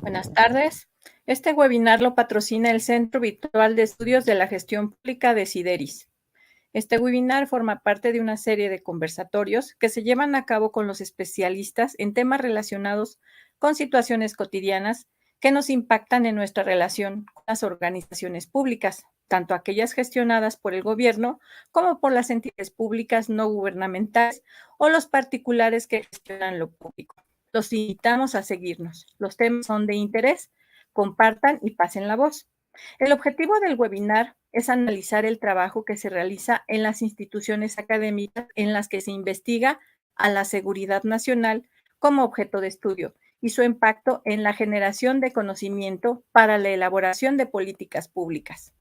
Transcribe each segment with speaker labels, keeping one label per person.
Speaker 1: Buenas tardes. Este webinar lo patrocina el Centro Virtual de Estudios de la Gestión Pública de Sideris. Este webinar forma parte de una serie de conversatorios que se llevan a cabo con los especialistas en temas relacionados con situaciones cotidianas que nos impactan en nuestra relación con las organizaciones públicas, tanto aquellas gestionadas por el gobierno como por las entidades públicas no gubernamentales o los particulares que gestionan lo público. Los invitamos a seguirnos. Los temas son de interés. Compartan y pasen la voz. El objetivo del webinar es analizar el trabajo que se realiza en las instituciones académicas en las que se investiga a la seguridad nacional como objeto de estudio y su impacto en la generación de conocimiento para la elaboración de políticas públicas.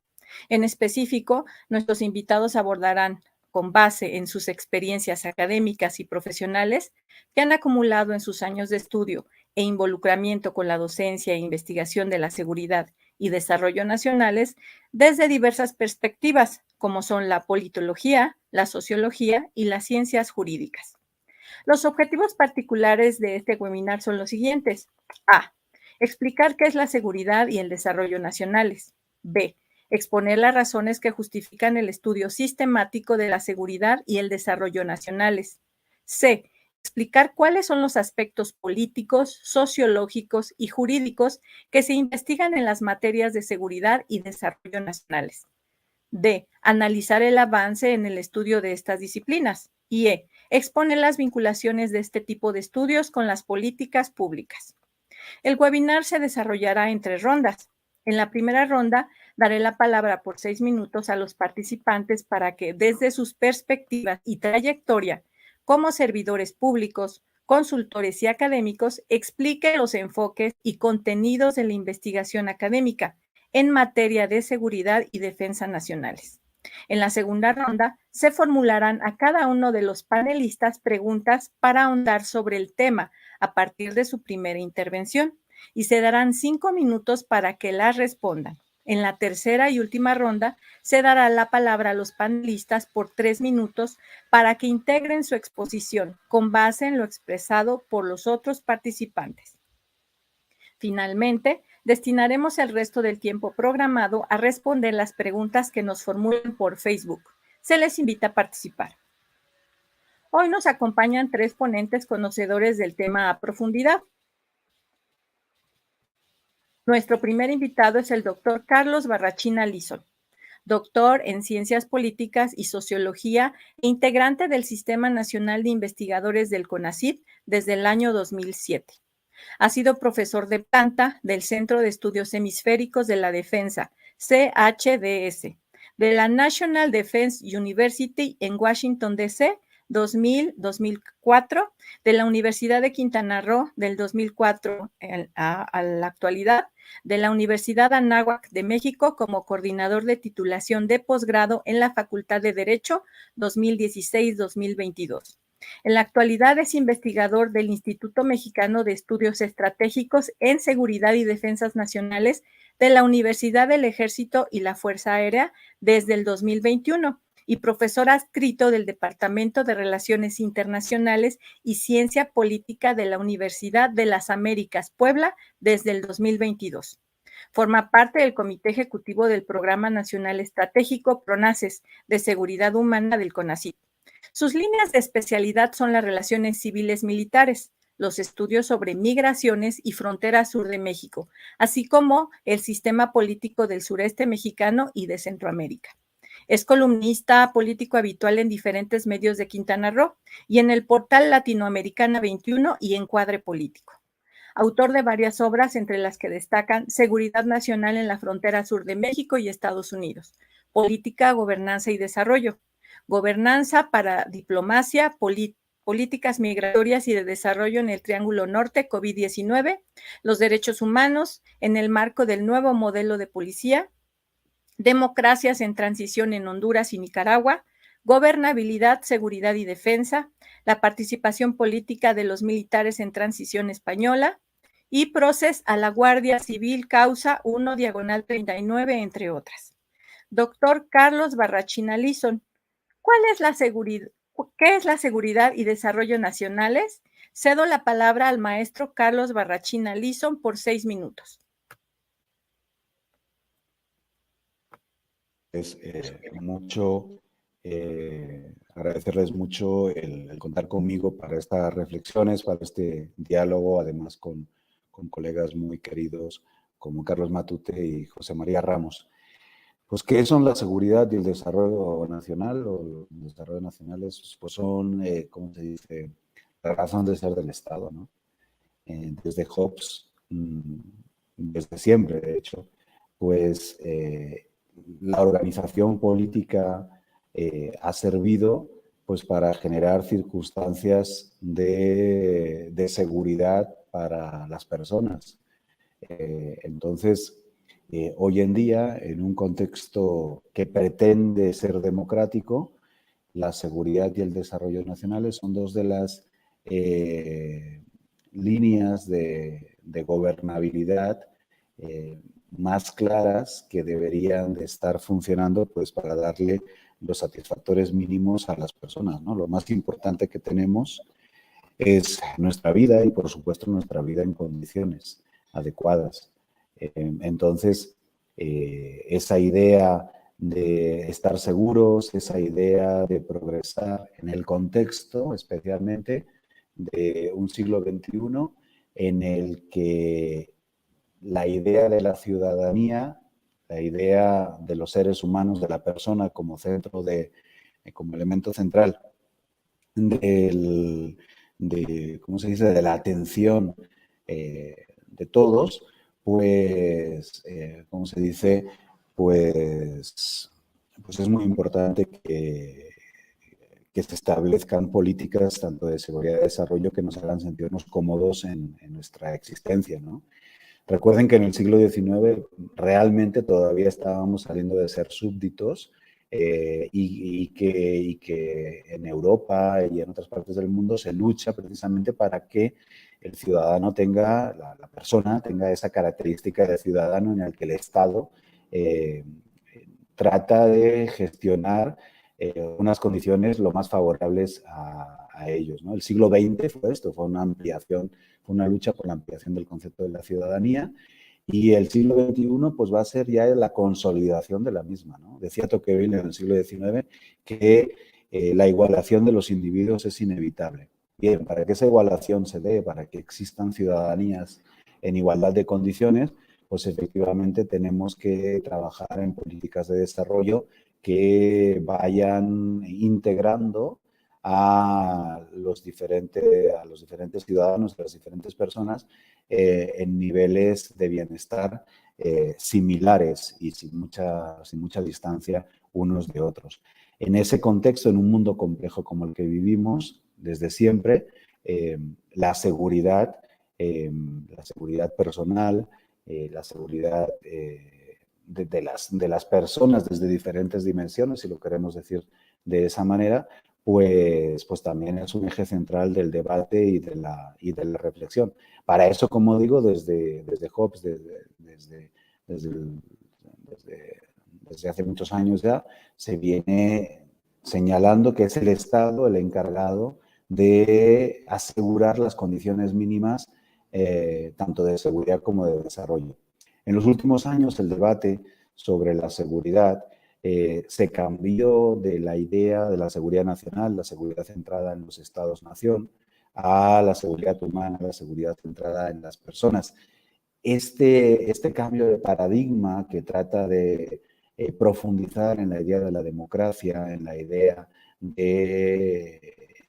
Speaker 1: En específico, nuestros invitados abordarán, con base en sus experiencias académicas y profesionales que han acumulado en sus años de estudio e involucramiento con la docencia e investigación de la seguridad y desarrollo nacionales, desde diversas perspectivas, como son la politología, la sociología y las ciencias jurídicas. Los objetivos particulares de este webinar son los siguientes. A. Explicar qué es la seguridad y el desarrollo nacionales. B. Exponer las razones que justifican el estudio sistemático de la seguridad y el desarrollo nacionales. C. Explicar cuáles son los aspectos políticos, sociológicos y jurídicos que se investigan en las materias de seguridad y desarrollo nacionales. D. Analizar el avance en el estudio de estas disciplinas. Y E. Exponer las vinculaciones de este tipo de estudios con las políticas públicas. El webinar se desarrollará en 3 rondas. En la primera ronda, daré la palabra por 6 minutos a los participantes para que, desde sus perspectivas y trayectoria como servidores públicos, consultores y académicos, expliquen los enfoques y contenidos de la investigación académica en materia de seguridad y defensa nacionales. En la segunda ronda, se formularán a cada uno de los panelistas preguntas para ahondar sobre el tema a partir de su primera intervención y se darán 5 minutos para que las respondan. En la tercera y última ronda, se dará la palabra a los panelistas por 3 minutos para que integren su exposición con base en lo expresado por los otros participantes. Finalmente, destinaremos el resto del tiempo programado a responder las preguntas que nos formulen por Facebook. Se les invita a participar. Hoy nos acompañan 3 ponentes conocedores del tema a profundidad. Nuestro primer invitado es el doctor Carlos Barrachina Lison, doctor en Ciencias Políticas y Sociología e integrante del Sistema Nacional de Investigadores del CONACYT desde el año 2007. Ha sido profesor de planta del Centro de Estudios Hemisféricos de la Defensa, CHDS, de la National Defense University en Washington, D.C., 2000-2004, de la Universidad de Quintana Roo del 2004 a la actualidad, de la Universidad Anáhuac de México como coordinador de titulación de posgrado en la Facultad de Derecho 2016-2022. En la actualidad es investigador del Instituto Mexicano de Estudios Estratégicos en Seguridad y Defensas Nacionales de la Universidad del Ejército y la Fuerza Aérea desde el 2021 y profesor adscrito del Departamento de Relaciones Internacionales y Ciencia Política de la Universidad de las Américas, Puebla, desde el 2022. Forma parte del Comité Ejecutivo del Programa Nacional Estratégico PRONACES de Seguridad Humana del CONACYT. Sus líneas de especialidad son las relaciones civiles militares, los estudios sobre migraciones y frontera sur de México, así como el sistema político del sureste mexicano y de Centroamérica. Es columnista político habitual en diferentes medios de Quintana Roo y en el portal Latinoamericana 21 y Encuadre Político. Autor de varias obras, entre las que destacan Seguridad Nacional en la Frontera Sur de México y Estados Unidos, Política, Gobernanza y Desarrollo, Gobernanza para Diplomacia, Políticas Migratorias y de Desarrollo en el Triángulo Norte, COVID-19, los derechos humanos en el marco del nuevo modelo de policía, Democracias en Transición en Honduras y Nicaragua, Gobernabilidad, Seguridad y Defensa, la participación política de los militares en Transición Española y Proces a la Guardia Civil, Causa 1/39, entre otras. Doctor Carlos Barrachina Lison, ¿cuál es la seguridad? ¿Qué es la seguridad y desarrollo nacionales? Cedo la palabra al maestro Carlos Barrachina Lison por 6 minutos.
Speaker 2: Es agradecerles mucho el contar conmigo para estas reflexiones, para este diálogo, además con colegas muy queridos como Carlos Matute y José María Ramos. Pues, ¿qué son la seguridad y el desarrollo nacional? O el desarrollo nacional pues son, ¿cómo se dice?, la razón de ser del Estado, ¿no? Desde Hobbes, desde siempre, de hecho, pues la organización política ha servido pues para generar circunstancias de seguridad para las personas. Entonces, hoy en día, en un contexto que pretende ser democrático, la seguridad y el desarrollo nacionales son dos de las líneas de gobernabilidad más claras que deberían de estar funcionando pues, para darle los satisfactores mínimos a las personas, ¿no? Lo más importante que tenemos es nuestra vida y, por supuesto, nuestra vida en condiciones adecuadas. Entonces, esa idea de estar seguros, esa idea de progresar en el contexto, especialmente, de un siglo XXI en el que la idea de la ciudadanía, la idea de los seres humanos, de la persona como centro como elemento central ¿cómo se dice?, de la atención de todos, pues, ¿cómo se dice?, pues es muy importante que se establezcan políticas tanto de seguridad y desarrollo que nos hagan sentirnos cómodos en nuestra existencia, ¿no? Recuerden que en el siglo XIX realmente todavía estábamos saliendo de ser súbditos y que en Europa y en otras partes del mundo se lucha precisamente para que el ciudadano tenga, la persona tenga esa característica de ciudadano en el que el Estado trata de gestionar unas condiciones lo más favorables a ellos, ¿no? El siglo XX fue esto, fue una ampliación, fue una lucha por la ampliación del concepto de la ciudadanía, y el siglo XXI pues va a ser ya la consolidación de la misma, ¿no? Decía Tocqueville en el siglo XIX que la igualación de los individuos es inevitable. Bien, para que esa igualación se dé, para que existan ciudadanías en igualdad de condiciones, pues efectivamente tenemos que trabajar en políticas de desarrollo que vayan integrando a los diferentes ciudadanos, a las diferentes personas en niveles de bienestar similares y sin mucha distancia unos de otros. En ese contexto, en un mundo complejo como el que vivimos desde siempre, la seguridad personal, la seguridad de las personas desde diferentes dimensiones, si lo queremos decir de esa manera, pues también es un eje central del debate y de la reflexión. Para eso, como digo, desde Hobbes, desde hace muchos años ya, se viene señalando que es el Estado el encargado de asegurar las condiciones mínimas tanto de seguridad como de desarrollo. En los últimos años, el debate sobre la seguridad se cambió de la idea de la seguridad nacional, la seguridad centrada en los estados-nación, a la seguridad humana, la seguridad centrada en las personas. Este cambio de paradigma que trata de profundizar en la idea de la democracia, en la idea de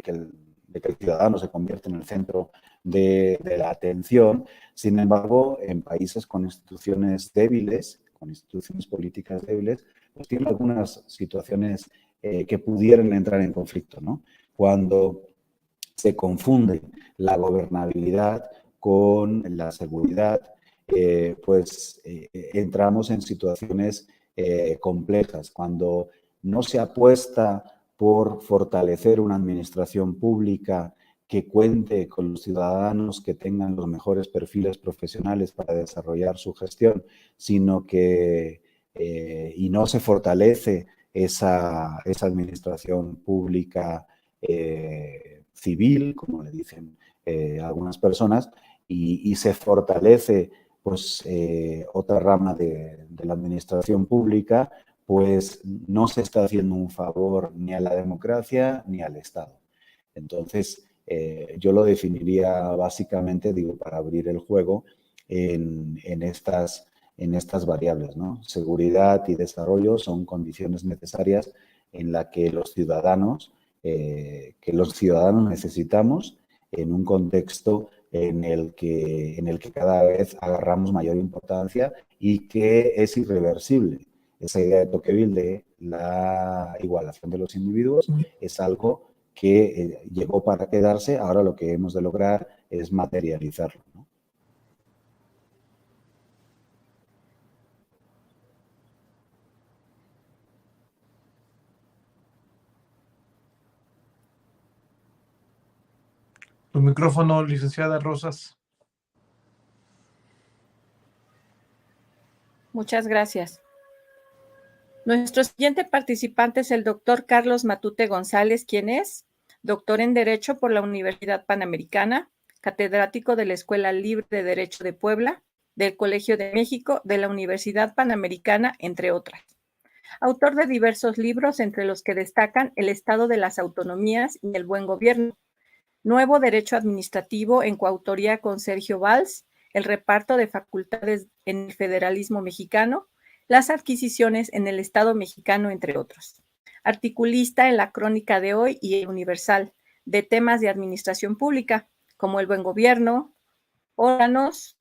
Speaker 2: que el ciudadano se convierte en el centro de la atención. Sin embargo, en países con instituciones débiles, con instituciones políticas débiles, pues tiene algunas situaciones que pudieran entrar en conflicto, ¿no? Cuando se confunde la gobernabilidad con la seguridad, entramos en situaciones complejas. Cuando no se apuesta por fortalecer una administración pública que cuente con los ciudadanos que tengan los mejores perfiles profesionales para desarrollar su gestión, sino que y no se fortalece esa administración pública civil, como le dicen algunas personas, y se fortalece pues, otra rama de la administración pública, pues no se está haciendo un favor ni a la democracia ni al Estado. Entonces, yo lo definiría básicamente, digo, para abrir el juego, en estas variables, ¿no? Seguridad y desarrollo son condiciones necesarias en las que los ciudadanos necesitamos en un contexto en el que cada vez agarramos mayor importancia y que es irreversible. Esa idea de Tocqueville de la igualación de los individuos es algo que llegó para quedarse. Ahora lo que hemos de lograr es materializarlo, ¿no?
Speaker 3: Tu micrófono, licenciada Rosas.
Speaker 1: Muchas gracias. Nuestro siguiente participante es el doctor Carlos Matute González, quien es doctor en Derecho por la Universidad Panamericana, catedrático de la Escuela Libre de Derecho de Puebla, del Colegio de México, de la Universidad Panamericana, entre otras. Autor de diversos libros, entre los que destacan El Estado de las Autonomías y el Buen Gobierno, Nuevo Derecho Administrativo en coautoría con Sergio Valls, El reparto de facultades en el federalismo mexicano, Las adquisiciones en el Estado mexicano, entre otros. Articulista en La Crónica de Hoy y El Universal, de temas de administración pública, como el buen gobierno, órganos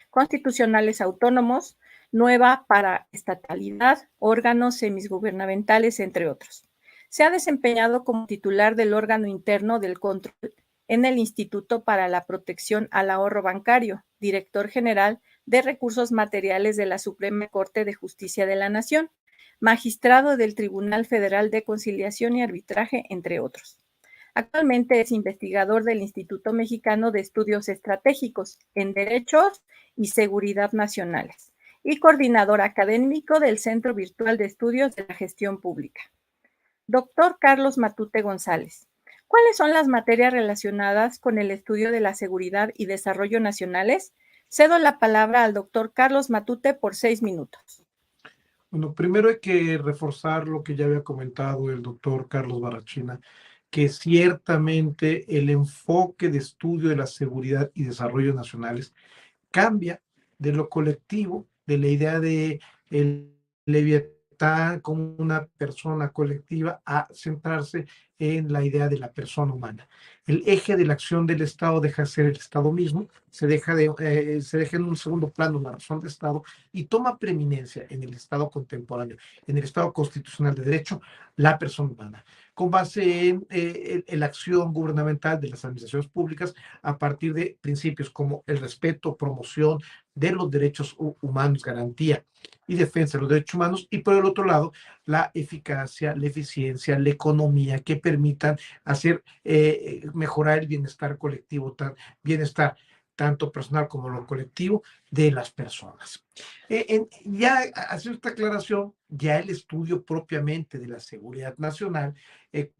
Speaker 1: constitucionales autónomos, nueva paraestatalidad, órganos semigubernamentales, entre otros. Se ha desempeñado como titular del órgano interno del control en el Instituto para la Protección al Ahorro Bancario, director general de Recursos Materiales de la Suprema Corte de Justicia de la Nación, magistrado del Tribunal Federal de Conciliación y Arbitraje, entre otros. Actualmente es investigador del Instituto Mexicano de Estudios Estratégicos en Derechos y Seguridad Nacionales y coordinador académico del Centro Virtual de Estudios de la Gestión Pública. Doctor Carlos Matute González, ¿cuáles son las materias relacionadas con el estudio de la seguridad y desarrollo nacionales? Cedo la palabra al doctor Carlos Matute por 6 minutos.
Speaker 3: Bueno, primero hay que reforzar lo que ya había comentado el doctor Carlos Barrachina, que ciertamente el enfoque de estudio de la seguridad y desarrollo nacionales cambia de lo colectivo, de la idea de el Leviatán como una persona colectiva, a centrarse en la idea de la persona humana. El eje de la acción del Estado deja de ser el Estado mismo, se deja en un segundo plano la razón de Estado y toma preeminencia en el Estado contemporáneo, en el Estado constitucional de derecho, la persona humana, con base en la acción gubernamental de las administraciones públicas a partir de principios como el respeto, promoción de los derechos humanos, garantía y defensa de los derechos humanos, y por el otro lado, la eficacia, la eficiencia, la economía que permitan hacer mejorar el bienestar colectivo, bienestar tanto personal como lo colectivo de las personas. Ya hacer esta aclaración, ya el estudio propiamente de la seguridad nacional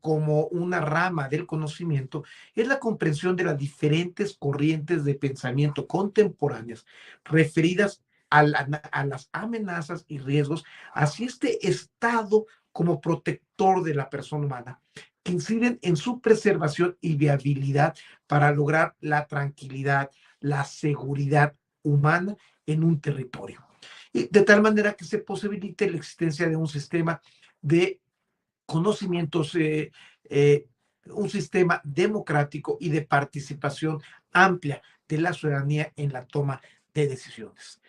Speaker 3: como una rama del conocimiento es la comprensión de las diferentes corrientes de pensamiento contemporáneas referidas a las amenazas y riesgos hacia este Estado como protector de la persona humana, que inciden en su preservación y viabilidad para lograr la tranquilidad, la seguridad humana en un territorio. Y de tal manera que se posibilite la existencia de un sistema de conocimientos, un sistema democrático y de participación amplia de la ciudadanía en la toma de decisiones.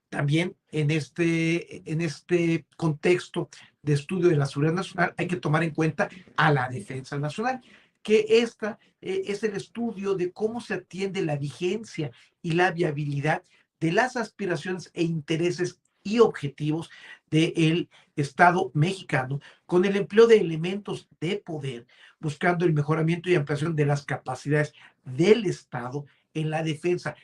Speaker 3: También en este contexto de estudio de la seguridad nacional hay que tomar en cuenta a la defensa nacional, que esta es el estudio de cómo se atiende la vigencia y la viabilidad de las aspiraciones e intereses y objetivos del Estado mexicano con el empleo de elementos de poder, buscando el mejoramiento y ampliación de las capacidades del Estado en la defensa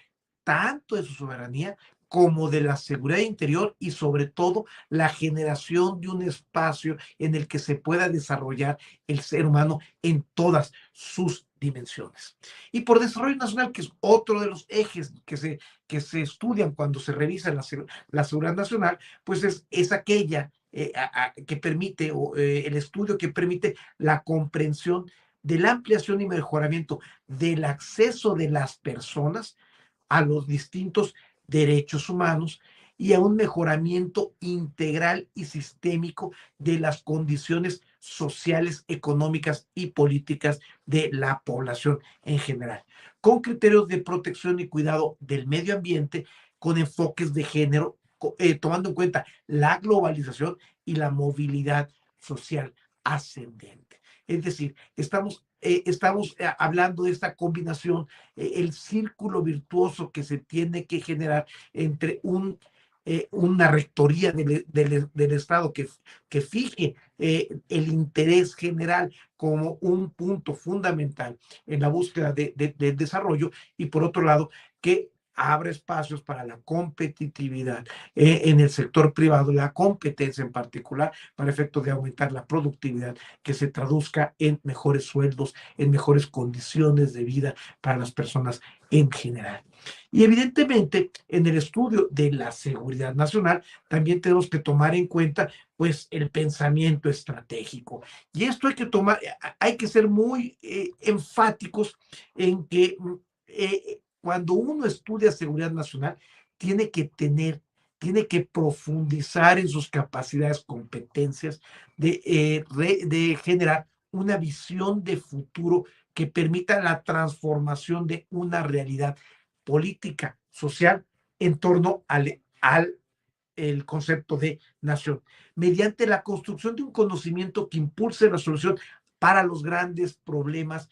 Speaker 3: tanto de su soberanía como de la seguridad interior y sobre todo la generación de un espacio en el que se pueda desarrollar el ser humano en todas sus dimensiones. Y por desarrollo nacional, que es otro de los ejes que se estudian cuando se revisa la seguridad nacional, pues es aquella que permite, el estudio que permite la comprensión de la ampliación y mejoramiento del acceso de las personas a los distintos derechos humanos y a un mejoramiento integral y sistémico de las condiciones sociales, económicas y políticas de la población en general, con criterios de protección y cuidado del medio ambiente, con enfoques de género, tomando en cuenta la globalización y la movilidad social ascendente. Es decir, estamos hablando de esta combinación, el círculo virtuoso que se tiene que generar entre una rectoría del Estado que fije el interés general como un punto fundamental en la búsqueda del desarrollo, y por otro lado, que abre espacios para la competitividad en el sector privado, la competencia en particular, para efectos de aumentar la productividad, que se traduzca en mejores sueldos, en mejores condiciones de vida para las personas en general. Y evidentemente, en el estudio de la seguridad nacional, también tenemos que tomar en cuenta, pues, el pensamiento estratégico. Y esto hay que ser muy enfáticos en que cuando uno estudia seguridad nacional, tiene que profundizar en sus capacidades, competencias, de generar una visión de futuro que permita la transformación de una realidad política, social, en torno al el concepto de nación, mediante la construcción de un conocimiento que impulse la solución para los grandes problemas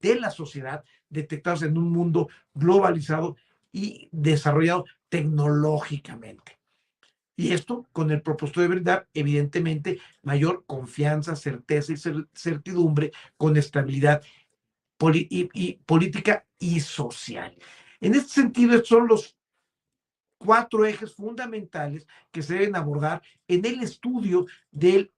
Speaker 3: de la sociedad detectados en un mundo globalizado y desarrollado tecnológicamente. Y esto con el propósito de brindar, evidentemente, mayor confianza, certeza y certidumbre, con estabilidad política y social. En este sentido, estos son los 4 ejes fundamentales que se deben abordar en el estudio de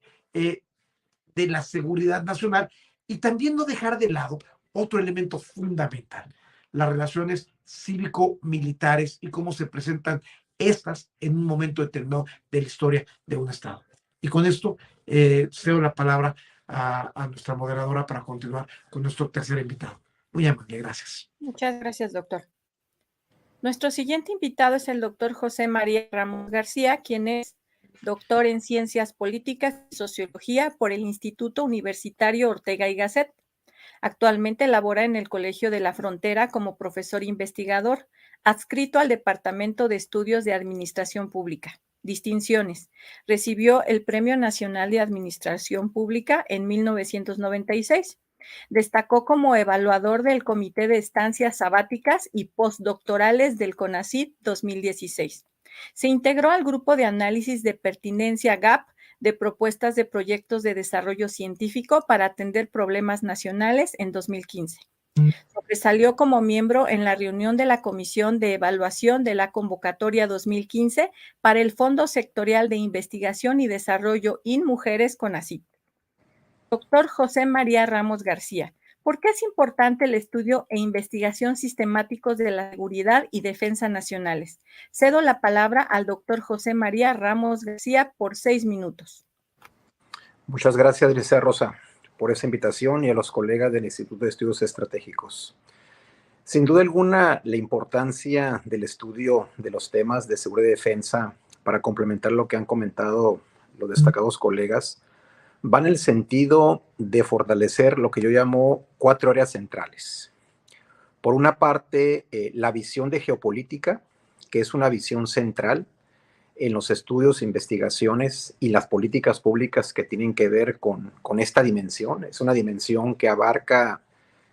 Speaker 3: la seguridad nacional, y también no dejar de lado otro elemento fundamental: las relaciones cívico-militares y cómo se presentan estas en un momento determinado de la historia de un Estado. Y con esto cedo la palabra a nuestra moderadora para continuar con nuestro tercer invitado. Muy amable, gracias.
Speaker 1: Muchas gracias, doctor. Nuestro siguiente invitado es el doctor José María Ramos García, quien es doctor en Ciencias Políticas y Sociología por el Instituto Universitario Ortega y Gasset. Actualmente labora en el Colegio de la Frontera como profesor investigador, adscrito al Departamento de Estudios de Administración Pública. Distinciones. Recibió el Premio Nacional de Administración Pública en 1996. Destacó como evaluador del Comité de Estancias Sabáticas y Postdoctorales del CONACYT 2016. Se integró al Grupo de Análisis de Pertinencia GAP de Propuestas de Proyectos de Desarrollo Científico para Atender Problemas Nacionales en 2015. Sobresalió como miembro en la reunión de la Comisión de Evaluación de la Convocatoria 2015 para el Fondo Sectorial de Investigación y Desarrollo INMujeres CONACYT. Doctor José María Ramos García, ¿por qué es importante el estudio e investigación sistemáticos de la seguridad y defensa nacionales? Cedo la palabra al doctor José María Ramos García por 6 minutos.
Speaker 4: Muchas gracias, Dircea Rosa, por esa invitación, y a los colegas del Instituto de Estudios Estratégicos. Sin duda alguna, la importancia del estudio de los temas de seguridad y defensa, para complementar lo que han comentado los destacados colegas, va en el sentido de fortalecer lo que yo llamo 4 áreas centrales. Por una parte, la visión de geopolítica, que es una visión central en los estudios, investigaciones y las políticas públicas que tienen que ver con esta dimensión. Es una dimensión que abarca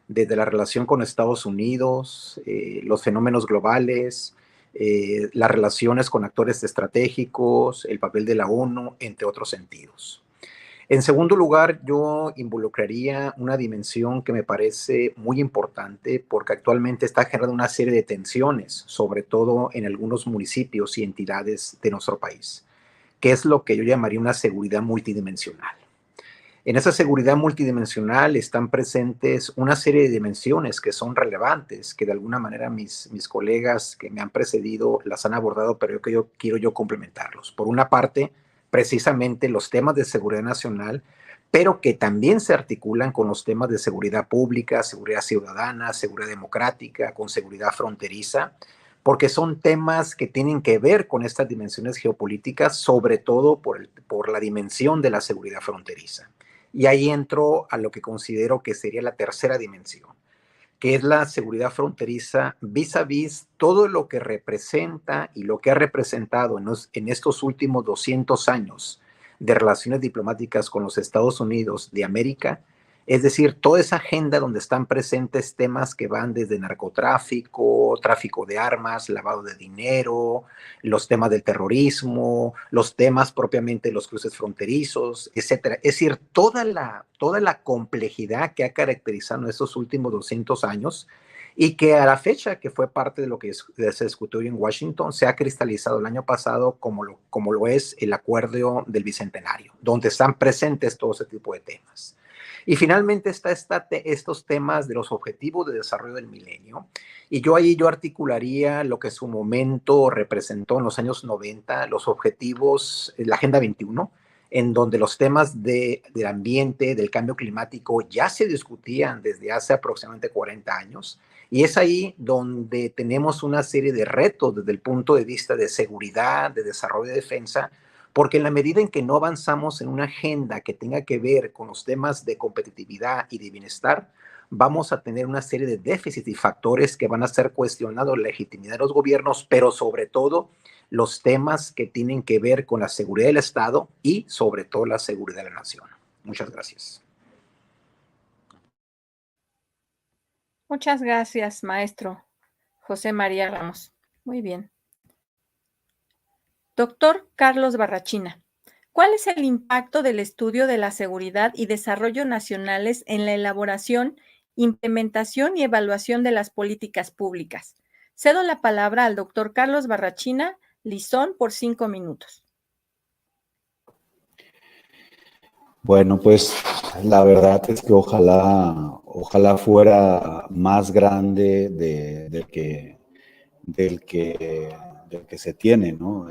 Speaker 4: desde la relación con Estados Unidos, los fenómenos globales, las relaciones con actores estratégicos, el papel de la ONU, entre otros sentidos. En segundo lugar, yo involucraría una dimensión que me parece muy importante porque actualmente está generando una serie de tensiones, sobre todo en algunos municipios y entidades de nuestro país, que es lo que yo llamaría una seguridad multidimensional. En esa seguridad multidimensional están presentes una serie de dimensiones que son relevantes, que de alguna manera mis colegas que me han precedido las han abordado, pero yo quiero complementarlos. Por una parte, precisamente los temas de seguridad nacional, pero que también se articulan con los temas de seguridad pública, seguridad ciudadana, seguridad democrática, con seguridad fronteriza, porque son temas que tienen que ver con estas dimensiones geopolíticas, sobre todo por la dimensión de la seguridad fronteriza. Y ahí entro a lo que considero que sería la tercera dimensión, que es la seguridad fronteriza vis a vis todo lo que representa y lo que ha representado en estos últimos 200 años de relaciones diplomáticas con los Estados Unidos de América. Es decir, toda esa agenda donde están presentes temas que van desde narcotráfico, tráfico de armas, lavado de dinero, los temas del terrorismo, los temas propiamente de los cruces fronterizos, etcétera. Es decir, toda la complejidad que ha caracterizado estos últimos 200 años y que a la fecha, que fue parte de lo que se discutió en Washington, se ha cristalizado el año pasado como lo es el Acuerdo del Bicentenario, donde están presentes todo ese tipo de temas. Y finalmente está estos temas de los objetivos de desarrollo del milenio. Y yo articularía lo que en su momento representó en los años 90, los objetivos, la Agenda 21, en donde los temas del ambiente, del cambio climático ya se discutían desde hace aproximadamente 40 años. Y es ahí donde tenemos una serie de retos desde el punto de vista de seguridad, de desarrollo y defensa, porque en la medida en que no avanzamos en una agenda que tenga que ver con los temas de competitividad y de bienestar, vamos a tener una serie de déficits y factores que van a ser cuestionados la legitimidad de los gobiernos, pero sobre todo los temas que tienen que ver con la seguridad del Estado y sobre todo la seguridad de la nación. Muchas gracias.
Speaker 1: Muchas gracias, maestro José María Ramos. Muy bien. Doctor Carlos Barrachina, ¿cuál es el impacto del estudio de la seguridad y desarrollo nacionales en la elaboración, implementación y evaluación de las políticas públicas? Cedo la palabra al doctor Carlos Barrachina Lizón por 5 minutos.
Speaker 2: Bueno, pues la verdad es que ojalá fuera más grande del que se tiene, ¿no?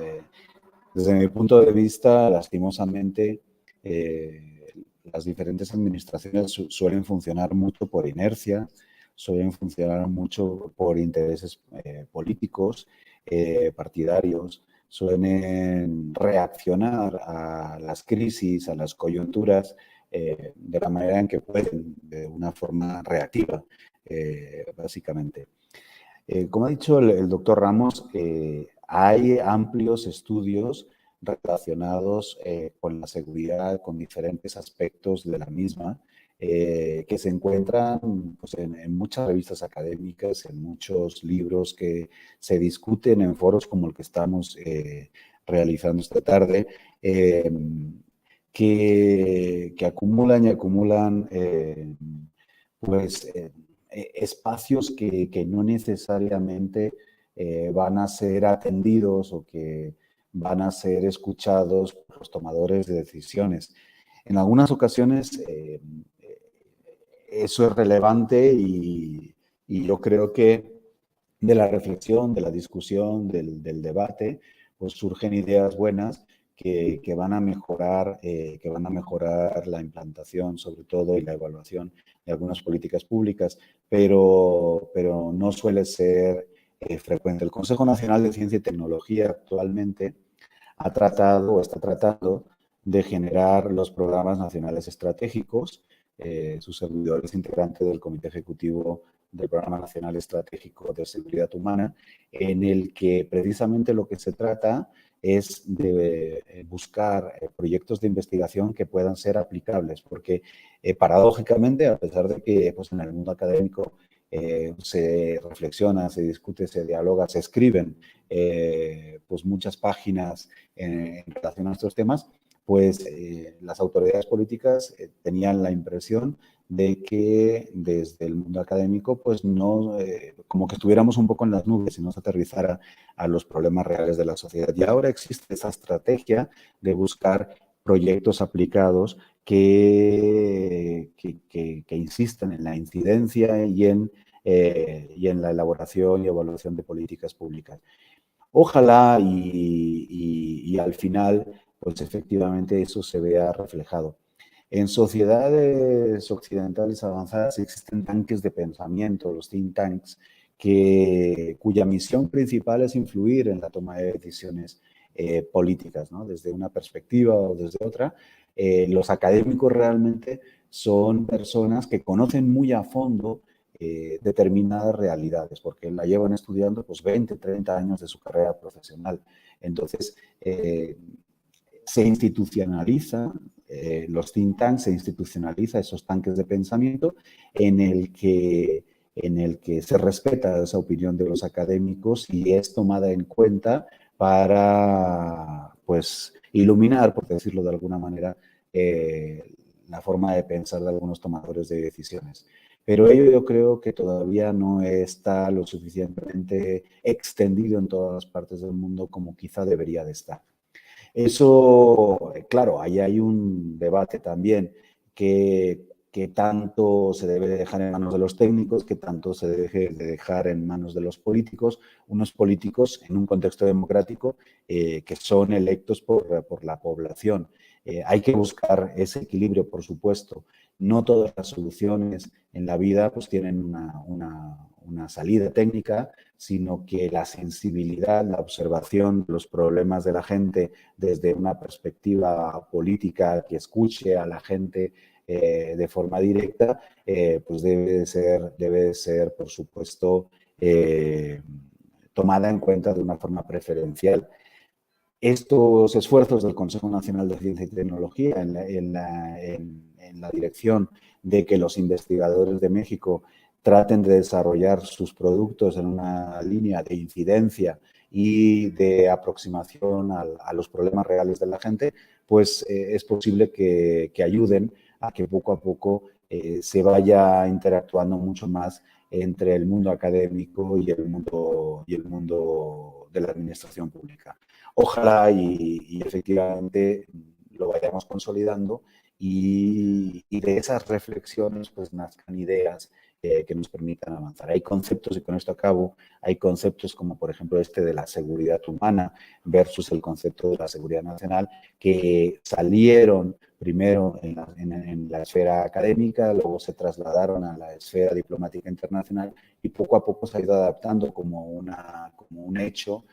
Speaker 2: Desde mi punto de vista, lastimosamente, las diferentes administraciones suelen funcionar mucho por inercia, suelen funcionar mucho por intereses políticos, partidarios, suelen reaccionar a las crisis, a las coyunturas, de la manera en que pueden, de una forma reactiva, básicamente. Como ha dicho el doctor Ramos, hay amplios estudios relacionados con la seguridad, con diferentes aspectos de la misma, que se encuentran pues, en muchas revistas académicas, en muchos libros que se discuten en foros como el que estamos realizando esta tarde, que acumulan y acumulan espacios que no necesariamente van a ser atendidos o que van a ser escuchados por los tomadores de decisiones. En algunas ocasiones eso es relevante y yo creo que de la reflexión, de la discusión, del debate, pues surgen ideas buenas que van a mejorar la implantación, sobre todo, y la evaluación de algunas políticas públicas, pero no suele ser frecuente. El Consejo Nacional de Ciencia y Tecnología actualmente ha tratado o está tratando de generar los programas nacionales estratégicos. Su servidor es integrante del Comité Ejecutivo del Programa Nacional Estratégico de Seguridad Humana, en el que precisamente lo que se trata es de buscar proyectos de investigación que puedan ser aplicables, porque paradójicamente, a pesar de que pues, en el mundo académico se reflexiona, se discute, se dialoga, se escriben pues muchas páginas en relación a estos temas, pues las autoridades políticas tenían la impresión de que desde el mundo académico, pues no, como que estuviéramos un poco en las nubes y no se aterrizara a los problemas reales de la sociedad. Y ahora existe esa estrategia de buscar proyectos aplicados que insisten en la incidencia y en la elaboración y evaluación de políticas públicas. Ojalá y al final, pues efectivamente eso se vea reflejado. En sociedades occidentales avanzadas existen tanques de pensamiento, los think tanks, cuya misión principal es influir en la toma de decisiones políticas, ¿no? Desde una perspectiva o desde otra. Los académicos realmente son personas que conocen muy a fondo determinadas realidades, porque la llevan estudiando pues 20, 30 años de su carrera profesional. Entonces, se institucionaliza los think tanks, se institucionaliza esos tanques de pensamiento en el que se respeta esa opinión de los académicos y es tomada en cuenta para, pues, iluminar, por decirlo de alguna manera, la forma de pensar de algunos tomadores de decisiones. Pero ello yo creo que todavía no está lo suficientemente extendido en todas las partes del mundo como quizá debería de estar. Eso, claro, ahí hay un debate también que tanto se debe de dejar en manos de los técnicos, que tanto se debe de dejar en manos de los políticos, unos políticos en un contexto democrático que son electos por la población. Hay que buscar ese equilibrio, por supuesto. No todas las soluciones en la vida pues tienen una salida técnica, sino que la sensibilidad, la observación de los problemas de la gente desde una perspectiva política que escuche a la gente de forma directa, pues debe de ser, por supuesto, tomada en cuenta de una forma preferencial. Estos esfuerzos del Consejo Nacional de Ciencia y Tecnología en la dirección de que los investigadores de México traten de desarrollar sus productos en una línea de incidencia y de aproximación a los problemas reales de la gente, pues es posible que ayuden a que poco a poco se vaya interactuando mucho más entre el mundo académico y el mundo de la administración pública. Ojalá y efectivamente lo vayamos consolidando y de esas reflexiones pues nazcan ideas que nos permitan avanzar. Hay conceptos, y con esto acabo, hay conceptos como por ejemplo este de la seguridad humana versus el concepto de la seguridad nacional que salieron primero en la esfera académica, luego se trasladaron a la esfera diplomática internacional y poco a poco se ha ido adaptando como un hecho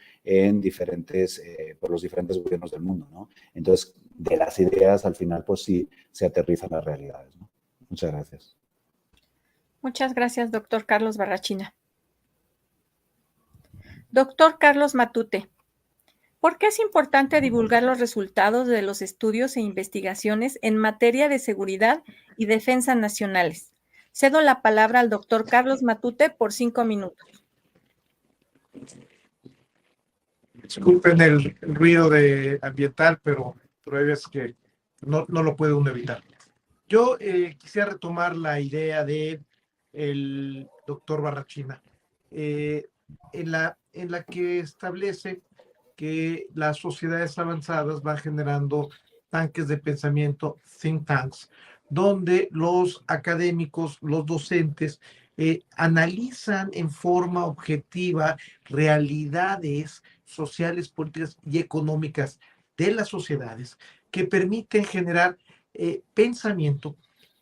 Speaker 2: por los diferentes gobiernos del mundo, ¿no? Entonces, de las ideas al final pues sí se aterrizan las realidades, ¿no? Muchas gracias.
Speaker 1: Muchas gracias, doctor Carlos Barrachina. Doctor Carlos Matute, ¿por qué es importante divulgar los resultados de los estudios e investigaciones en materia de seguridad y defensa nacionales? Cedo la palabra al doctor Carlos Matute por 5 minutos.
Speaker 3: Disculpen el ruido ambiental, pero hay veces que no lo puede uno evitar. Yo quisiera retomar la idea del doctor Barrachina, en la que establece que las sociedades avanzadas van generando tanques de pensamiento, think tanks, donde los académicos, los docentes, analizan en forma objetiva realidades sociales, políticas y económicas de las sociedades que permiten generar pensamiento,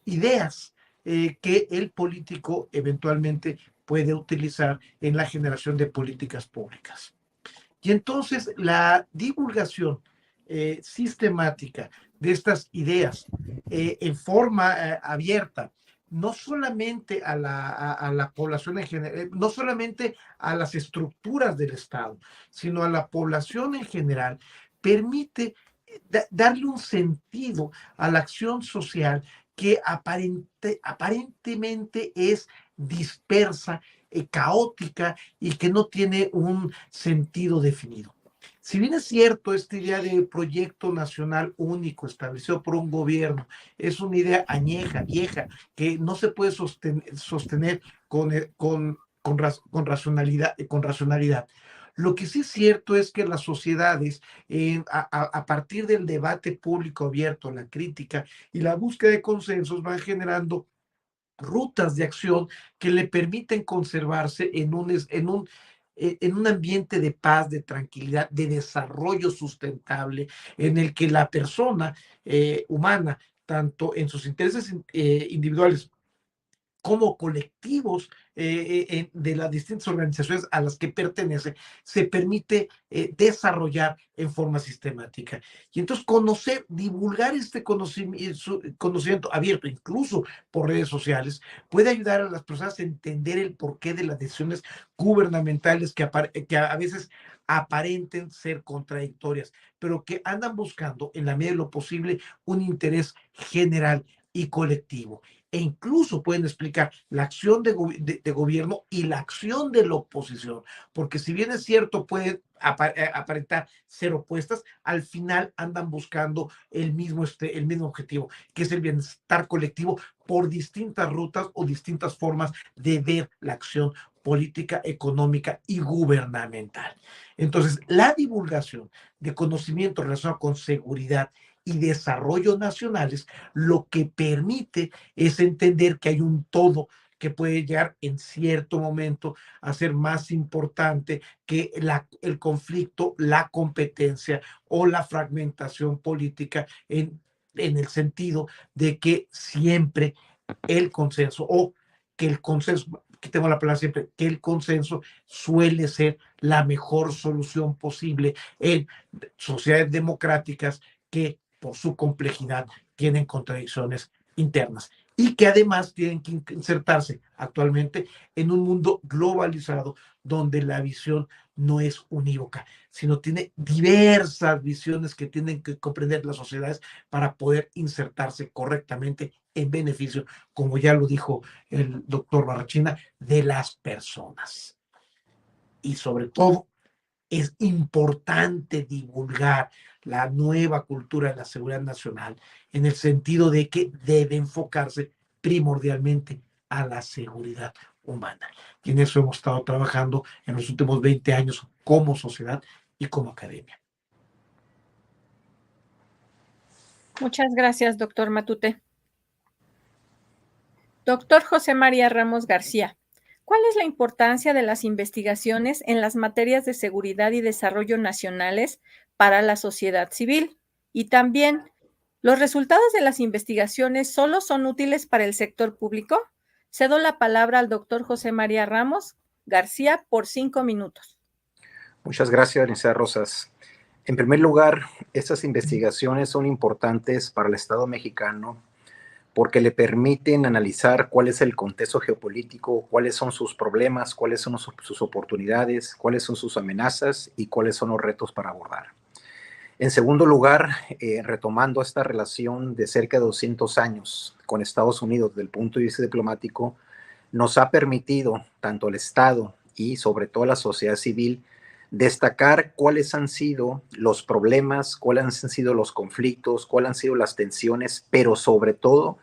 Speaker 3: ideas que el político eventualmente puede utilizar en la generación de políticas públicas. Y entonces la divulgación sistemática de estas ideas en forma abierta, no solamente a la población en general, no solamente a las estructuras del Estado, sino a la población en general, permite darle un sentido a la acción social que aparentemente es dispersa, caótica y que no tiene un sentido definido. Si bien es cierto, esta idea de proyecto nacional único establecido por un gobierno es una idea añeja, vieja, que no se puede sostener con racionalidad. Lo que sí es cierto es que las sociedades, a partir del debate público abierto, la crítica y la búsqueda de consensos, van generando rutas de acción que le permiten conservarse en un ambiente de paz, de tranquilidad, de desarrollo sustentable, en el que la persona humana, tanto en sus intereses individuales como colectivos de las distintas organizaciones a las que pertenece, se permite desarrollar en forma sistemática. Y entonces divulgar este conocimiento abierto, incluso por redes sociales, puede ayudar a las personas a entender el porqué de las decisiones gubernamentales que a veces aparenten ser contradictorias, pero que andan buscando, en la medida de lo posible, un interés general y colectivo. E incluso pueden explicar la acción de gobierno y la acción de la oposición, porque si bien es cierto, pueden aparentar ser opuestas, al final andan buscando el mismo objetivo, que es el bienestar colectivo por distintas rutas o distintas formas de ver la acción política, económica y gubernamental. Entonces, la divulgación de conocimiento relacionado con seguridad y desarrollo nacionales, lo que permite es entender que hay un todo que puede llegar en cierto momento a ser más importante que el conflicto, la competencia o la fragmentación política en el sentido de que siempre el consenso o que el consenso, quitemos la palabra siempre, que el consenso suele ser la mejor solución posible en sociedades democráticas que por su complejidad tienen contradicciones internas y que además tienen que insertarse actualmente en un mundo globalizado donde la visión no es unívoca, sino tiene diversas visiones que tienen que comprender las sociedades para poder insertarse correctamente en beneficio, como ya lo dijo el doctor Barrachina, de las personas. Y sobre todo, es importante divulgar la nueva cultura de la seguridad nacional en el sentido de que debe enfocarse primordialmente a la seguridad humana. Y en eso hemos estado trabajando en los últimos 20 años como sociedad y como academia.
Speaker 1: Muchas gracias, doctor Matute. Doctor José María Ramos García, ¿cuál es la importancia de las investigaciones en las materias de seguridad y desarrollo nacionales para la sociedad civil? Y también, ¿los resultados de las investigaciones solo son útiles para el sector público? Cedo la palabra al doctor José María Ramos García por 5 minutos.
Speaker 4: Muchas gracias, licenciada Rosas. En primer lugar, estas investigaciones son importantes para el Estado mexicano porque le permiten analizar cuál es el contexto geopolítico, cuáles son sus problemas, cuáles son sus oportunidades, cuáles son sus amenazas y cuáles son los retos para abordar. En segundo lugar, retomando esta relación de cerca de 200 años con Estados Unidos desde el punto de vista diplomático, nos ha permitido, tanto el Estado y sobre todo la sociedad civil, destacar cuáles han sido los problemas, cuáles han sido los conflictos, cuáles han sido las tensiones, pero sobre todo,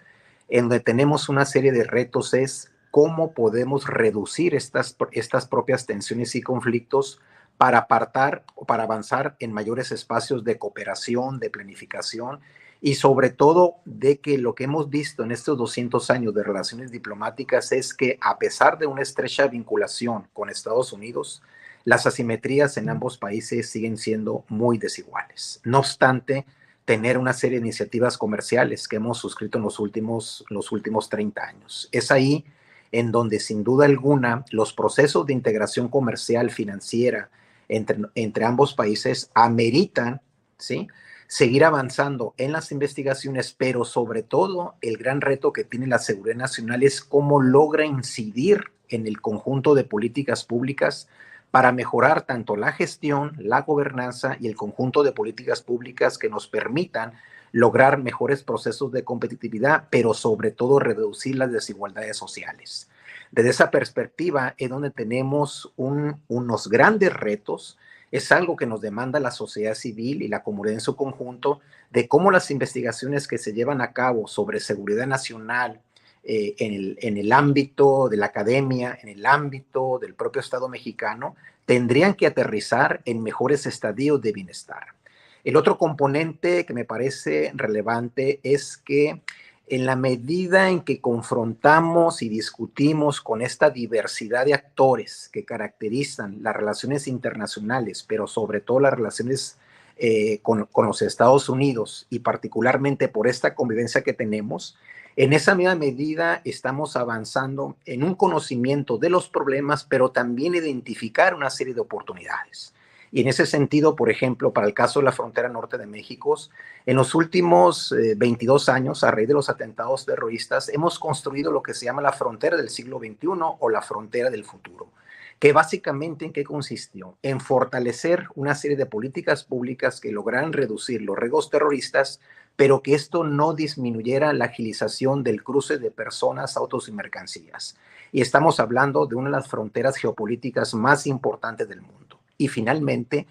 Speaker 4: en donde tenemos una serie de retos es cómo podemos reducir estas propias tensiones y conflictos para avanzar en mayores espacios de cooperación, de planificación y sobre todo de que lo que hemos visto en estos 200 años de relaciones diplomáticas es que a pesar de una estrecha vinculación con Estados Unidos, las asimetrías en ambos países siguen siendo muy desiguales. No obstante, tener una serie de iniciativas comerciales que hemos suscrito en los últimos 30 años. Es ahí en donde, sin duda alguna, los procesos de integración comercial financiera entre ambos países ameritan, ¿sí?, seguir avanzando en las investigaciones, pero sobre todo el gran reto que tiene la seguridad nacional es cómo logra incidir en el conjunto de políticas públicas para mejorar tanto la gestión, la gobernanza y el conjunto de políticas públicas que nos permitan lograr mejores procesos de competitividad, pero sobre todo reducir las desigualdades sociales. Desde esa perspectiva es donde tenemos unos grandes retos es algo que nos demanda la sociedad civil y la comunidad en su conjunto, de cómo las investigaciones que se llevan a cabo sobre seguridad nacional en el ámbito de la academia, en el ámbito del propio Estado mexicano, tendrían que aterrizar en mejores estadios de bienestar. El otro componente que me parece relevante es que en la medida en que confrontamos y discutimos con esta diversidad de actores que caracterizan las relaciones internacionales, pero sobre todo las relaciones con los Estados Unidos, y particularmente por esta convivencia que tenemos, en esa misma medida estamos avanzando en un conocimiento de los problemas, pero también identificar una serie de oportunidades. Y en ese sentido, por ejemplo, para el caso de la frontera norte de México, en los últimos 22 años, a raíz de los atentados terroristas, hemos construido lo que se llama la frontera del siglo XXI o la frontera del futuro, que básicamente ¿en qué consistió? En fortalecer una serie de políticas públicas que lograran reducir los riesgos terroristas, pero que esto no disminuyera la agilización del cruce de personas, autos y mercancías. Y estamos hablando de una de las fronteras geopolíticas más importantes del mundo. Y finalmente,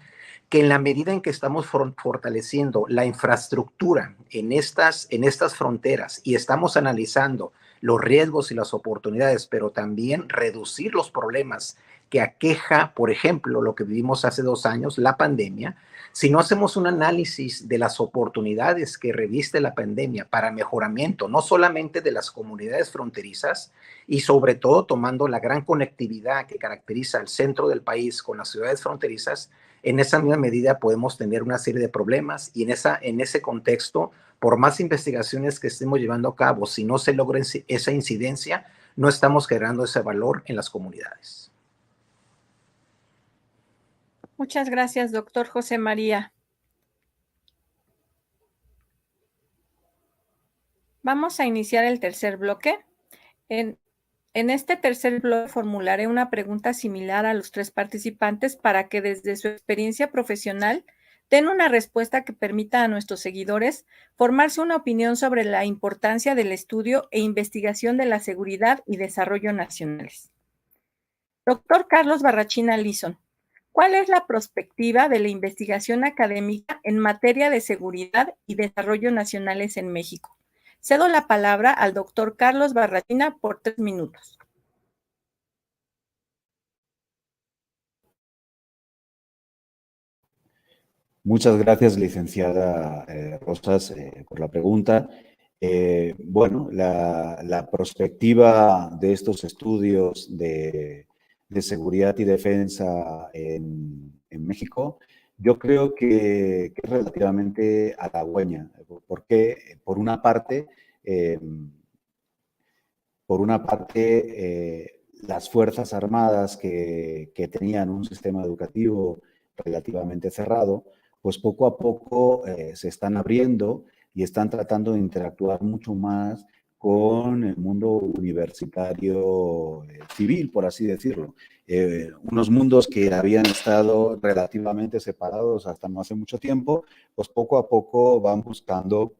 Speaker 4: que en la medida en que estamos fortaleciendo la infraestructura en estas fronteras y estamos analizando los riesgos y las oportunidades, pero también reducir los problemas que aqueja, por ejemplo, lo que vivimos hace 2 años, la pandemia, si no hacemos un análisis de las oportunidades que reviste la pandemia para mejoramiento, no solamente de las comunidades fronterizas, y sobre todo tomando la gran conectividad que caracteriza el centro del país con las ciudades fronterizas, en esa misma medida podemos tener una serie de problemas, y en ese contexto, por más investigaciones que estemos llevando a cabo, si no se logra esa incidencia, no estamos generando ese valor en las comunidades.
Speaker 1: Muchas gracias, doctor José María. Vamos a iniciar el tercer bloque. En este tercer bloque formularé una pregunta similar a los 3 participantes para que desde su experiencia profesional den una respuesta que permita a nuestros seguidores formarse una opinión sobre la importancia del estudio e investigación de la seguridad y desarrollo nacionales. Doctor Carlos Barrachina Lison, ¿cuál es la perspectiva de la investigación académica en materia de seguridad y desarrollo nacionales en México? Cedo la palabra al doctor Carlos Barrachina por 3 minutos.
Speaker 2: Muchas gracias, licenciada Rosas, por la pregunta. Bueno, la perspectiva de estos estudios de seguridad y defensa en México, yo creo que es relativamente halagüeña. Porque, por una parte, las Fuerzas Armadas que tenían un sistema educativo relativamente cerrado, pues poco a poco se están abriendo y están tratando de interactuar mucho más con el mundo universitario civil, por así decirlo. Unos mundos que habían estado relativamente separados hasta no hace mucho tiempo, pues poco a poco van buscando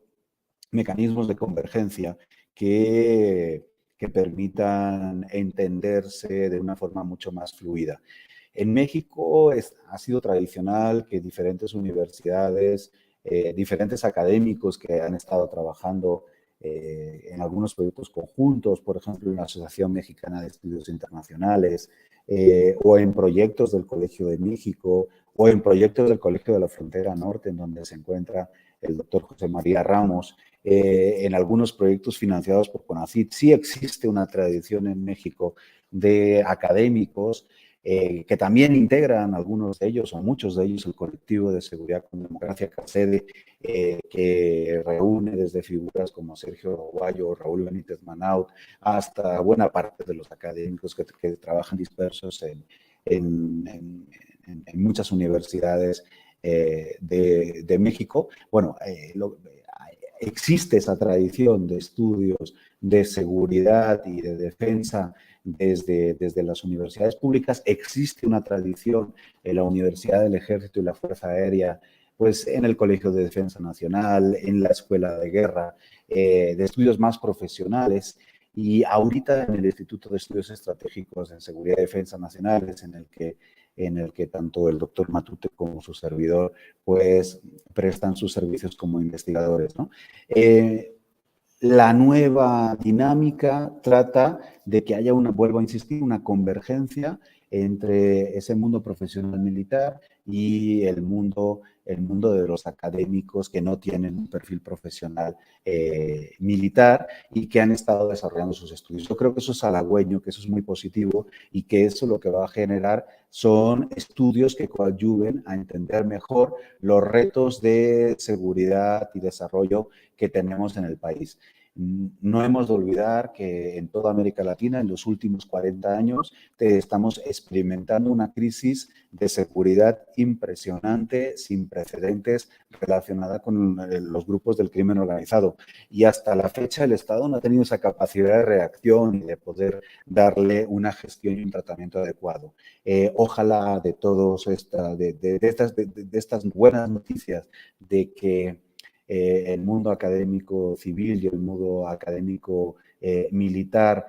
Speaker 2: mecanismos de convergencia que permitan entenderse de una forma mucho más fluida. En México ha sido tradicional que diferentes universidades, diferentes académicos que han estado trabajando en algunos proyectos conjuntos, por ejemplo, en la Asociación Mexicana de Estudios Internacionales, o en proyectos del Colegio de México, o en proyectos del Colegio de la Frontera Norte, en donde se encuentra el doctor José María Ramos, en algunos proyectos financiados por CONACYT. Sí existe una tradición en México de académicos que también integran, algunos de ellos o muchos de ellos, el colectivo de Seguridad con Democracia, CACEDE, que reúne desde figuras como Sergio Aguayo o Raúl Benítez Manaut hasta buena parte de los académicos que trabajan dispersos en muchas universidades de México. Bueno, existe esa tradición de estudios de seguridad y de defensa desde las universidades públicas. Existe una tradición en la Universidad del Ejército y la Fuerza Aérea, pues en el Colegio de Defensa Nacional, en la Escuela de Guerra, de estudios más profesionales. Y ahorita en el Instituto de Estudios Estratégicos en Seguridad y Defensa Nacionales, en el que en el que tanto el doctor Matute como su servidor pues prestan sus servicios como investigadores, ¿no? La nueva dinámica trata de que haya vuelvo a insistir, una convergencia entre ese mundo profesional militar y el mundo de los académicos que no tienen un perfil profesional militar y que han estado desarrollando sus estudios. Yo creo que eso es halagüeño, que eso es muy positivo y que eso lo que va a generar son estudios que coadyuven a entender mejor los retos de seguridad y desarrollo que tenemos en el país. No hemos de olvidar que en toda América Latina, en los últimos 40 años, estamos experimentando una crisis de seguridad impresionante, sin precedentes, relacionada con los grupos del crimen organizado. Y hasta la fecha el Estado no ha tenido esa capacidad de reacción y de poder darle una gestión y un tratamiento adecuado. Ojalá de todos estas buenas noticias de que el mundo académico civil y el mundo académico militar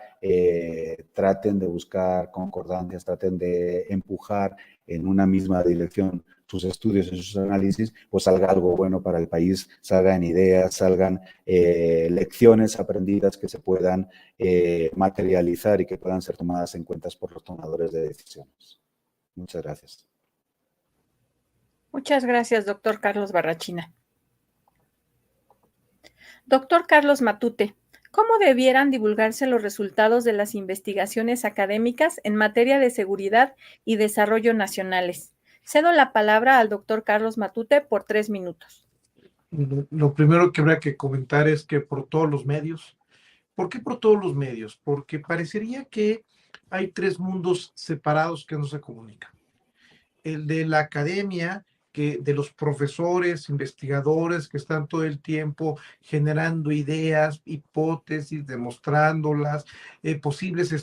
Speaker 2: traten de buscar concordancias, traten de empujar en una misma dirección sus estudios y sus análisis, pues salga algo bueno para el país, salgan ideas, salgan lecciones aprendidas que se puedan materializar y que puedan ser tomadas en cuenta por los tomadores de decisiones. Muchas gracias.
Speaker 1: Muchas gracias, doctor Carlos Barrachina. Doctor Carlos Matute, ¿cómo debieran divulgarse los resultados de las investigaciones académicas en materia de seguridad y desarrollo nacionales? Cedo la palabra al doctor Carlos Matute por 3 minutos.
Speaker 3: Lo primero que habría que comentar es que por todos los medios. ¿Por qué por todos los medios? Porque parecería que hay 3 mundos separados que no se comunican. El de la academia, de los profesores, investigadores que están todo el tiempo generando ideas, hipótesis, demostrándolas, posibles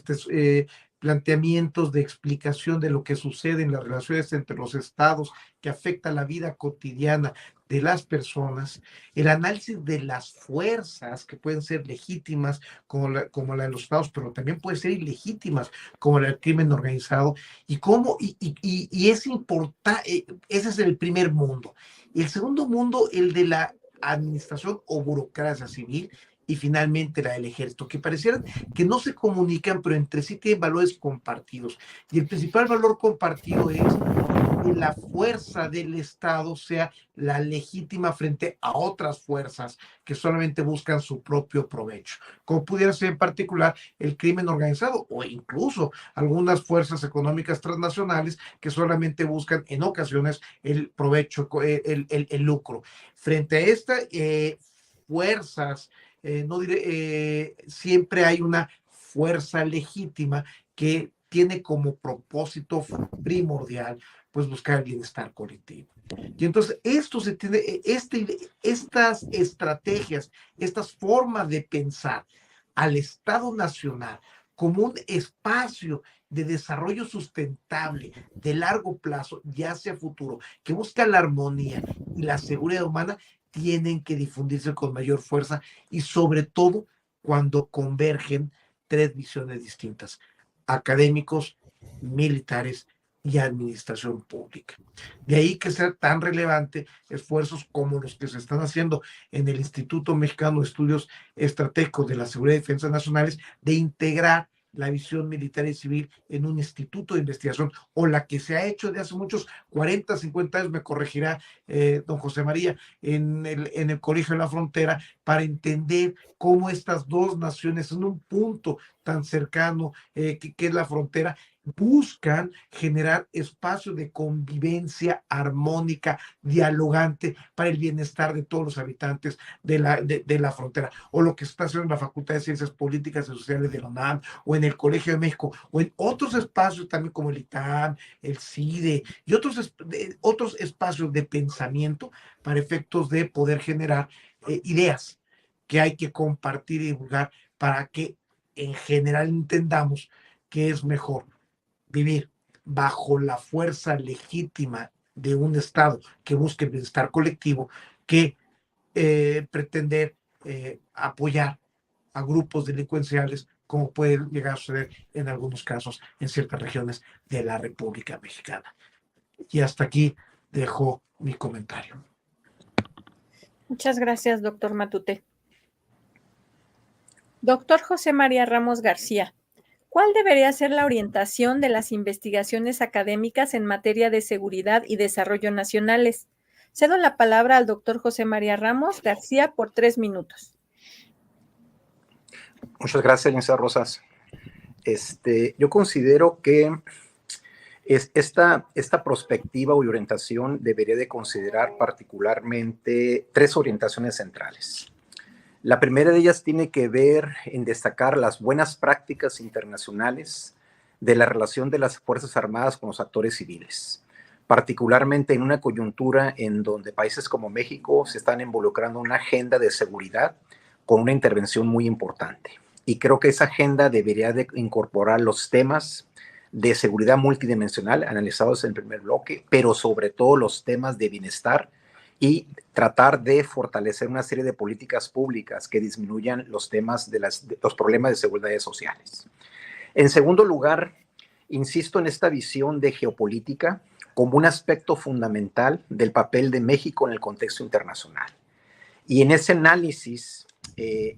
Speaker 3: planteamientos de explicación de lo que sucede en las relaciones entre los estados que afecta la vida cotidiana de las personas, el análisis de las fuerzas que pueden ser legítimas como la de los estados, pero también pueden ser ilegítimas como la del crimen organizado, y es importante, ese es el primer mundo. El segundo mundo, el de la administración o burocracia civil, y finalmente la del ejército, que parecieran que no se comunican, pero entre sí tienen valores compartidos. Y el principal valor compartido es que la fuerza del Estado sea la legítima frente a otras fuerzas que solamente buscan su propio provecho, como pudiera ser en particular el crimen organizado o incluso algunas fuerzas económicas transnacionales que solamente buscan en ocasiones el provecho, el lucro. Frente a estas fuerzas, no diré, siempre hay una fuerza legítima que tiene como propósito primordial pues buscar el bienestar colectivo. Y entonces esto se tiene, estas estrategias, estas formas de pensar al Estado Nacional como un espacio de desarrollo sustentable de largo plazo y hacia futuro, que busca la armonía y la seguridad humana, tienen que difundirse con mayor fuerza y sobre todo cuando convergen 3 visiones distintas: académicos, militares y administración pública. De ahí que sea tan relevante esfuerzos como los que se están haciendo en el Instituto Mexicano de Estudios Estratégicos de la Seguridad y Defensa Nacionales, de integrar la visión militar y civil en un instituto de investigación, o la que se ha hecho de hace muchos 40, 50 años, me corregirá don José María, en el Colegio de la Frontera, para entender cómo estas 2 naciones en un punto tan cercano que es la frontera, buscan generar espacios de convivencia armónica, dialogante, para el bienestar de todos los habitantes de la frontera. O lo que se está haciendo en la Facultad de Ciencias Políticas y Sociales de la UNAM, o en el Colegio de México, o en otros espacios también como el ITAM, el CIDE y otros espacios de pensamiento para efectos de poder generar ideas que hay que compartir y divulgar para que en general entendamos que es mejor vivir bajo la fuerza legítima de un Estado que busque el bienestar colectivo que pretender apoyar a grupos delincuenciales como puede llegar a suceder en algunos casos en ciertas regiones de la República Mexicana. Y hasta aquí dejo mi comentario.
Speaker 1: Muchas gracias, doctor Matute. Doctor José María Ramos García, ¿cuál debería ser la orientación de las investigaciones académicas en materia de seguridad y desarrollo nacionales? Cedo la palabra al doctor José María Ramos García por 3 minutos.
Speaker 4: Muchas gracias, licenciada Rosas. Yo considero que esta perspectiva y orientación debería de considerar particularmente 3 orientaciones centrales. La primera de ellas tiene que ver en destacar las buenas prácticas internacionales de la relación de las Fuerzas Armadas con los actores civiles, particularmente en una coyuntura en donde países como México se están involucrando en una agenda de seguridad con una intervención muy importante. Y creo que esa agenda debería de incorporar los temas de seguridad multidimensional analizados en el primer bloque, pero sobre todo los temas de bienestar y tratar de fortalecer una serie de políticas públicas que disminuyan los temas de los problemas de seguridad sociales. En segundo lugar, insisto en esta visión de geopolítica como un aspecto fundamental del papel de México en el contexto internacional. Y en ese análisis,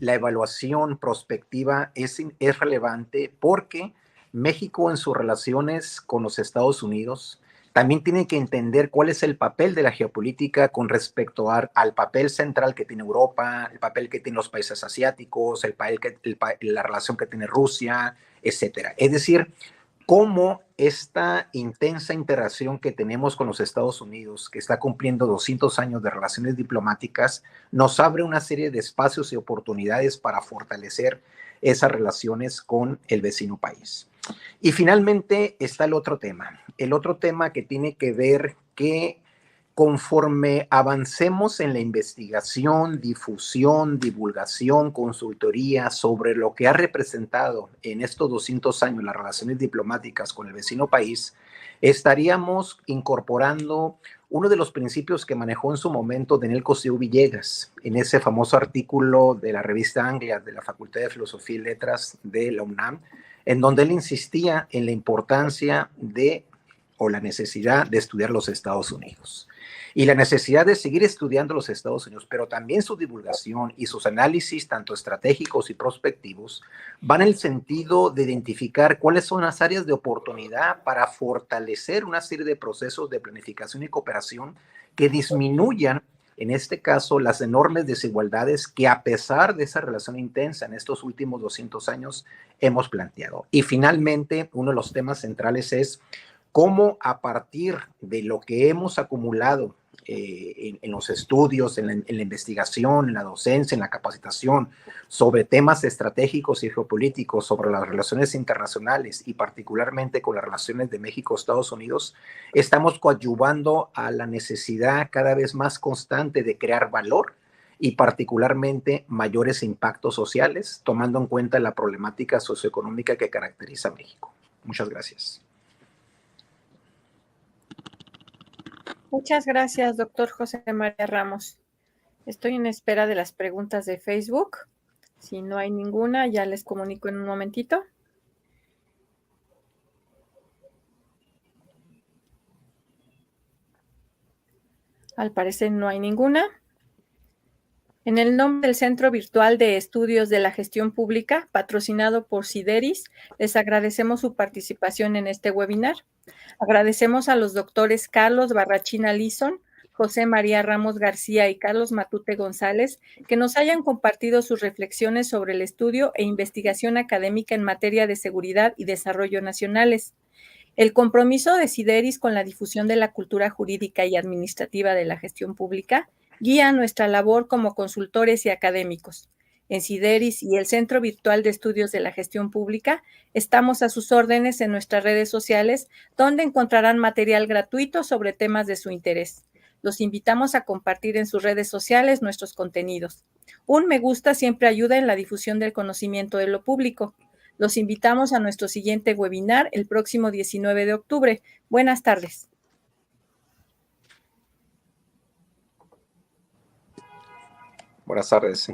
Speaker 4: la evaluación prospectiva es relevante porque México en sus relaciones con los Estados Unidos también tiene que entender cuál es el papel de la geopolítica con respecto al papel central que tiene Europa, el papel que tienen los países asiáticos, la relación que tiene Rusia, etcétera. Es decir, cómo esta intensa interacción que tenemos con los Estados Unidos, que está cumpliendo 200 años de relaciones diplomáticas, nos abre una serie de espacios y oportunidades para fortalecer esas relaciones con el vecino país. Y finalmente está el otro tema que tiene que ver que conforme avancemos en la investigación, difusión, divulgación, consultoría sobre lo que ha representado en estos 200 años las relaciones diplomáticas con el vecino país, estaríamos incorporando uno de los principios que manejó en su momento Daniel Cosío Villegas en ese famoso artículo de la revista Anglia de la Facultad de Filosofía y Letras de la UNAM, en donde él insistía en la importancia o la necesidad de estudiar los Estados Unidos. Y la necesidad de seguir estudiando los Estados Unidos, pero también su divulgación y sus análisis, tanto estratégicos y prospectivos, van en el sentido de identificar cuáles son las áreas de oportunidad para fortalecer una serie de procesos de planificación y cooperación que disminuyan, en este caso, las enormes desigualdades que a pesar de esa relación intensa en estos últimos 200 años hemos planteado. Y finalmente, uno de los temas centrales es cómo a partir de lo que hemos acumulado en los estudios, en la investigación, en la docencia, en la capacitación, sobre temas estratégicos y geopolíticos, sobre las relaciones internacionales y particularmente con las relaciones de México-Estados Unidos, estamos coadyuvando a la necesidad cada vez más constante de crear valor y particularmente mayores impactos sociales, tomando en cuenta la problemática socioeconómica que caracteriza a México. Muchas gracias.
Speaker 1: Muchas gracias, doctor José María Ramos. Estoy en espera de las preguntas de Facebook. Si no hay ninguna, ya les comunico en un momentito. Al parecer no hay ninguna. En el nombre del Centro Virtual de Estudios de la Gestión Pública, patrocinado por Sideris, les agradecemos su participación en este webinar. Agradecemos a los doctores Carlos Barrachina Lison, José María Ramos García y Carlos Matute González, que nos hayan compartido sus reflexiones sobre el estudio e investigación académica en materia de seguridad y desarrollo nacionales. El compromiso de Sideris con la difusión de la cultura jurídica y administrativa de la gestión pública guía nuestra labor como consultores y académicos. En Sideris y el Centro Virtual de Estudios de la Gestión Pública estamos a sus órdenes en nuestras redes sociales, donde encontrarán material gratuito sobre temas de su interés. Los invitamos a compartir en sus redes sociales nuestros contenidos. Un me gusta siempre ayuda en la difusión del conocimiento de lo público. Los invitamos a nuestro siguiente webinar el próximo 19 de octubre. Buenas tardes.
Speaker 4: Buenas tardes.